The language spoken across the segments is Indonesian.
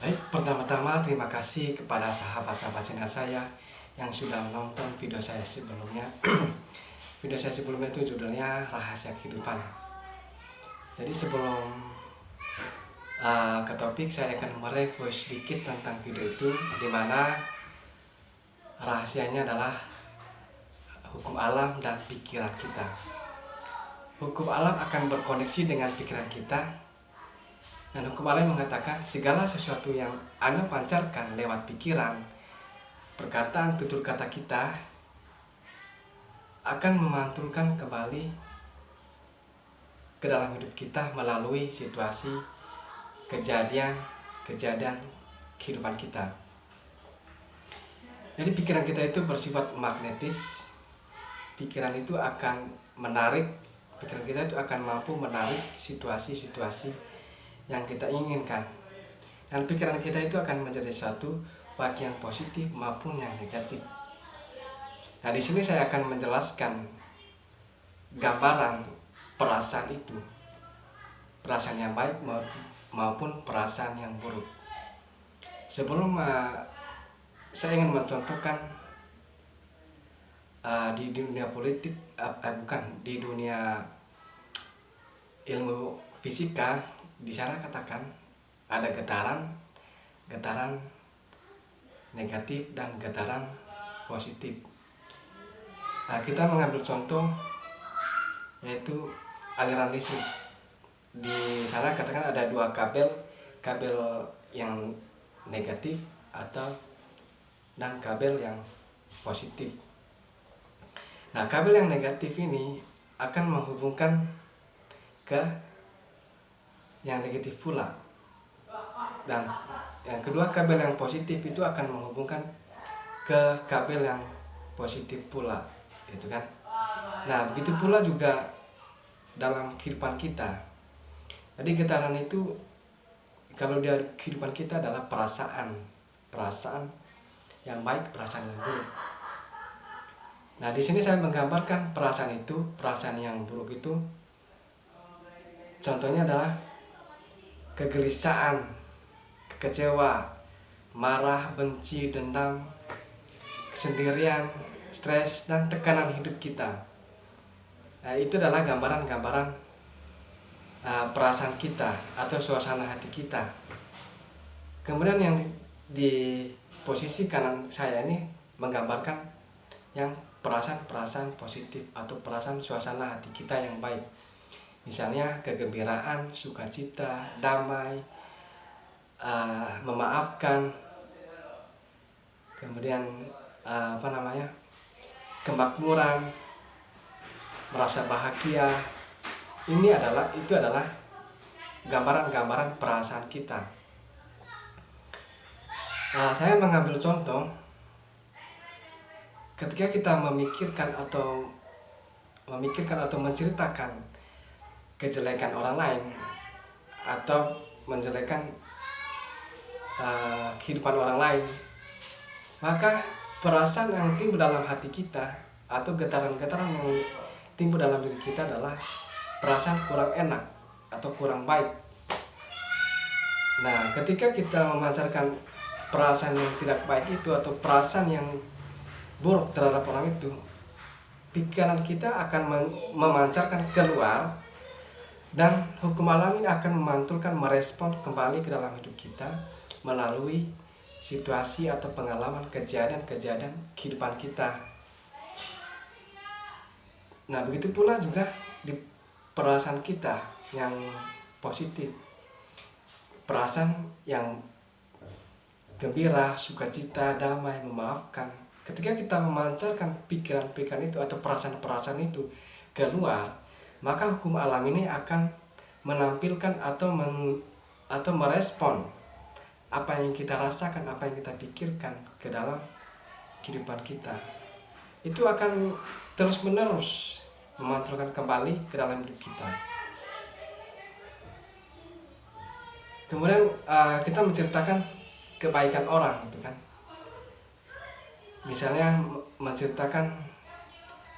Baik, pertama-tama terima kasih kepada sahabat-sahabat channel saya yang sudah menonton video saya sebelumnya. Video saya sebelumnya itu judulnya Rahasia Kehidupan. Jadi sebelum ke topik, saya akan mereview sedikit tentang video itu, di mana rahasianya adalah hukum alam dan pikiran kita. Hukum alam akan berkoneksi dengan pikiran kita, dan hukum alam mengatakan segala sesuatu yang Anda pancarkan lewat pikiran, perkataan, tutur kata kita akan memantulkan kembali ke dalam hidup kita melalui situasi, kejadian kehidupan kita. Jadi pikiran kita itu bersifat magnetis. Pikiran itu akan menarik, pikiran kita itu akan mampu menarik situasi-situasi yang kita inginkan. Dan pikiran kita itu akan menjadi suatu baik yang positif maupun yang negatif. Nah, di sini saya akan menjelaskan gambaran perasaan itu, perasaan yang baik maupun perasaan yang buruk. Sebelum saya ingin mencontohkan di dunia politik, bukan di dunia ilmu fisika. Di sana katakan ada getaran negatif dan getaran positif. Nah, kita mengambil contoh yaitu aliran listrik. Di sana katakan ada dua kabel yang negatif dan kabel yang positif. Nah, kabel yang negatif ini akan menghubungkan ke yang negatif pula, dan yang kedua kabel yang positif itu akan menghubungkan ke kabel yang positif pula, itu kan. Nah, begitu pula juga dalam kehidupan kita. Jadi getaran itu kalau di kehidupan kita adalah perasaan yang baik, perasaan yang buruk. Nah, di sini saya menggambarkan perasaan yang buruk itu. Contohnya adalah kegelisahan, kekecewa, marah, benci, dendam, kesendirian, stres, dan tekanan hidup kita. Nah, itu adalah gambaran-gambaran perasaan kita atau suasana hati kita. Kemudian yang di posisi kanan saya ini menggambarkan yang perasaan-perasaan positif atau perasaan suasana hati kita yang baik. Misalnya kegembiraan, sukacita, damai, memaafkan, kemudian kemakmuran, merasa bahagia. Itu adalah gambaran-gambaran perasaan kita. Saya mengambil contoh ketika kita memikirkan atau menceritakan kejelekan orang lain atau menjelekan kehidupan orang lain, maka perasaan yang timbul dalam hati kita atau getaran-getaran yang timbul dalam diri kita adalah perasaan kurang enak atau kurang baik. Nah, ketika kita memancarkan perasaan yang tidak baik itu atau perasaan yang buruk terhadap orang itu, pikiran kita akan memancarkan keluar, dan hukum alam ini akan memantulkan, merespon kembali ke dalam hidup kita melalui situasi atau pengalaman kejadian kehidupan kita. Nah, begitu pula juga di perasaan kita yang positif, perasaan yang gembira, sukacita, damai, memaafkan. Ketika kita memancarkan pikiran-pikiran itu atau perasaan-perasaan itu keluar, maka hukum alam ini akan menampilkan atau merespon apa yang kita rasakan, apa yang kita pikirkan ke dalam kehidupan kita. Itu akan terus-menerus memantulkan kembali ke dalam hidup kita. Kemudian kita menceritakan kebaikan orang, gitu kan. Misalnya menceritakan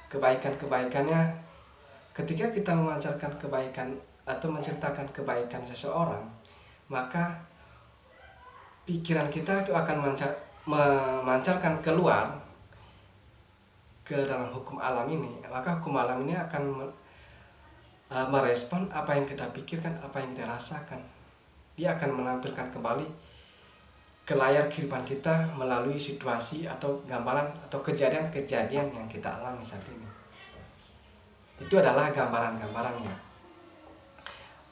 kebaikannya. Ketika kita memancarkan kebaikan atau menceritakan kebaikan seseorang, maka pikiran kita itu akan memancarkan keluar ke dalam hukum alam ini, maka hukum alam ini akan merespon apa yang kita pikirkan, apa yang kita rasakan. Dia akan menampilkan kembali ke layar kehidupan kita melalui situasi atau gambaran atau kejadian-kejadian yang kita alami saat ini. Itu adalah gambaran-gambarannya.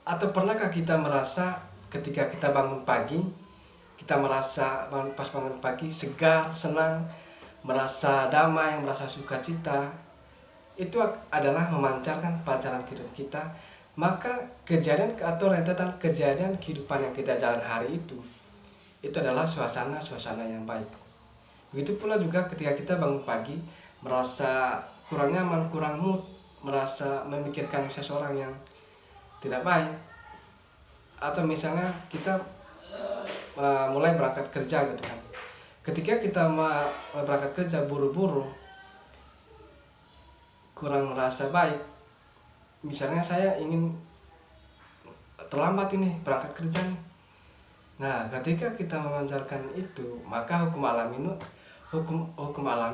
Atau pernahkah kita merasa ketika kita bangun pagi, kita merasa pas bangun pagi segar, senang, merasa damai, merasa sukacita, itu adalah memancarkan pancaran kehidupan kita. Maka kejadian atau rentetan kejadian kehidupan yang kita jalan hari itu adalah suasana yang baik. Begitu pula juga ketika kita bangun pagi merasa kurang nyaman, kurang mood, merasa memikirkan seseorang yang tidak baik, atau misalnya kita mulai berangkat kerja gitu kan. Ketika kita berangkat kerja buru-buru, kurang merasa baik, misalnya saya ingin terlambat ini berangkat kerja nih. Nah, ketika kita memancarkan itu, maka hukum alam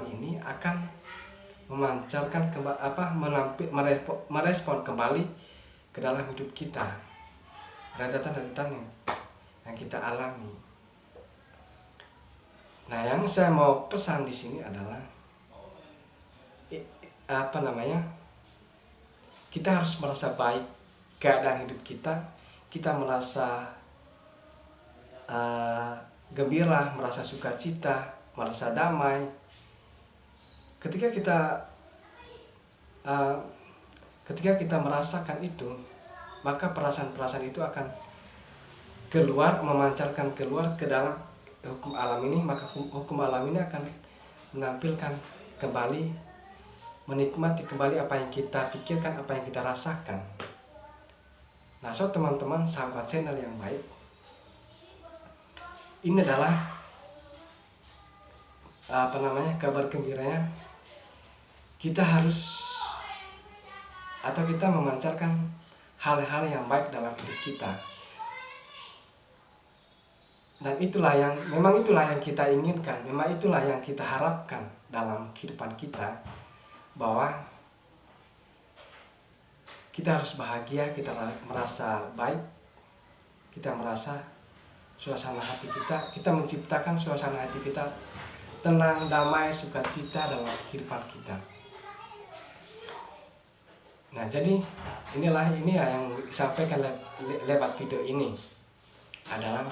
ini akan memancarkan merespon kembali ke dalam hidup kita rentetan yang kita alami. Nah, yang saya mau pesan di sini adalah kita harus merasa baik keadaan hidup kita. Kita merasa gembira, merasa sukacita, merasa damai. Ketika kita merasakan itu, maka perasaan-perasaan itu akan memancarkan keluar ke dalam hukum alam ini. Maka hukum alam ini akan menampilkan kembali, menikmati kembali apa yang kita pikirkan, apa yang kita rasakan. Nah, so teman-teman, sahabat channel yang baik, ini adalah kabar gembiranya. Kita harus atau kita memancarkan hal-hal yang baik dalam hidup kita. Dan memang itulah yang kita inginkan, memang itulah yang kita harapkan dalam kehidupan kita, bahwa kita harus bahagia, kita merasa baik, kita merasa suasana hati kita menciptakan suasana hati kita tenang, damai, sukacita dalam kehidupan kita. Nah, jadi ini yang disampaikan lewat video ini adalah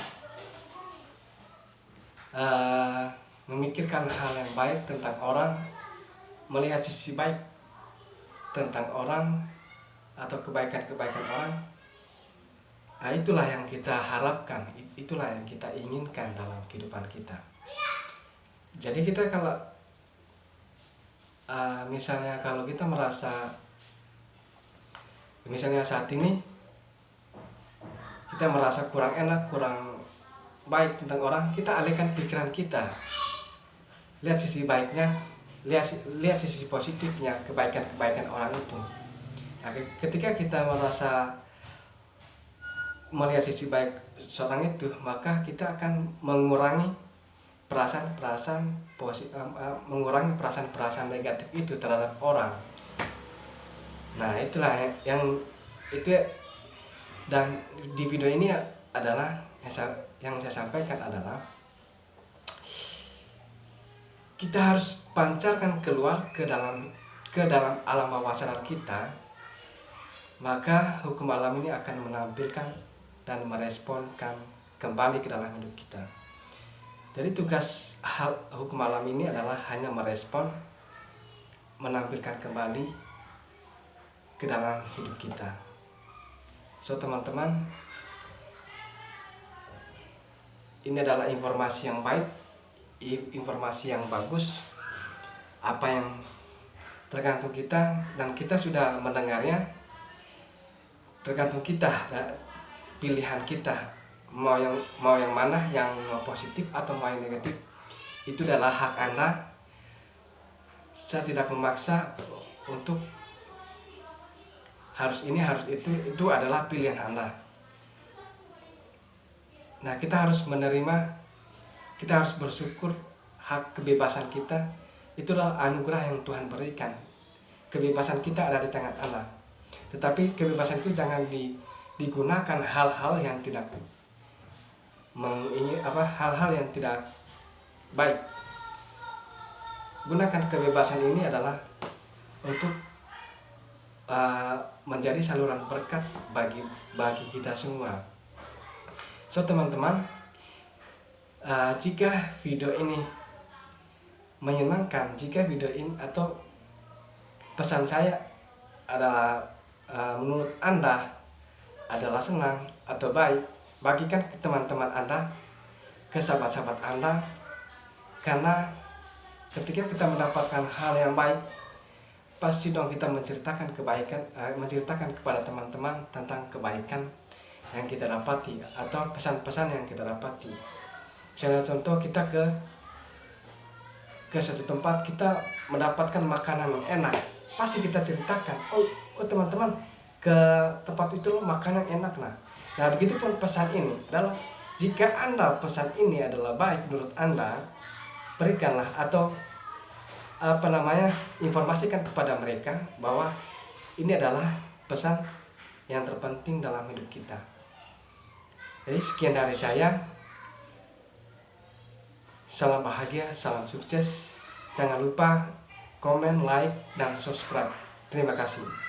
memikirkan hal yang baik tentang orang, melihat sisi baik tentang orang atau kebaikan-kebaikan orang. Nah, itulah yang kita harapkan, itulah yang kita inginkan dalam kehidupan kita. Jadi kita kalau kita merasa, misalnya saat ini kita merasa kurang enak, kurang baik tentang orang, kita alihkan pikiran kita, lihat sisi baiknya, lihat sisi positifnya, kebaikan orang itu. Nah, ketika kita melihat sisi baik seorang itu, maka kita akan mengurangi perasaan-perasaan negatif itu terhadap orang. Nah, itulah dan di video ini adalah yang saya sampaikan adalah kita harus pancarkan keluar ke dalam alam bawah sadar kita, maka hukum alam ini akan menampilkan dan meresponkan kembali ke dalam hidup kita. Jadi tugas hukum alam ini adalah hanya merespon, menampilkan kembali ke dalam hidup kita. So teman-teman, ini adalah informasi yang baik, informasi yang bagus, apa yang tergantung kita, dan kita sudah mendengarnya. Tergantung kita, pilihan kita mau yang mana, yang positif atau mau yang negatif. Itu adalah hak Anda. Saya tidak memaksa untuk harus ini harus itu adalah pilihan Anda. Nah, kita harus menerima kita harus bersyukur. Hak kebebasan kita itulah anugerah yang Tuhan berikan. Kebebasan kita ada di tangan Allah. Tetapi kebebasan itu jangan digunakan hal-hal yang tidak hal-hal yang tidak baik. Gunakan kebebasan ini adalah untuk menjadi saluran berkat bagi kita semua. So teman-teman, jika video ini menyenangkan, jika video ini atau pesan saya adalah menurut Anda adalah senang atau baik, bagikan ke teman-teman Anda, ke sahabat-sahabat Anda, karena ketika kita mendapatkan hal yang baik, pasti dong kita menceritakan kebaikan, menceritakan kepada teman-teman tentang kebaikan yang kita dapati atau pesan-pesan yang kita dapati. Misalnya contoh, kita ke suatu tempat, kita mendapatkan makanan yang enak, pasti kita ceritakan, oh teman-teman, ke tempat itu loh makanan enak. Nah begitupun pesan ini adalah, jika Anda pesan ini adalah baik menurut Anda, berikanlah atau informasikan kepada mereka bahwa ini adalah pesan yang terpenting dalam hidup kita. Jadi sekian dari saya. Salam bahagia, salam sukses. Jangan lupa komen, like, dan subscribe. Terima kasih.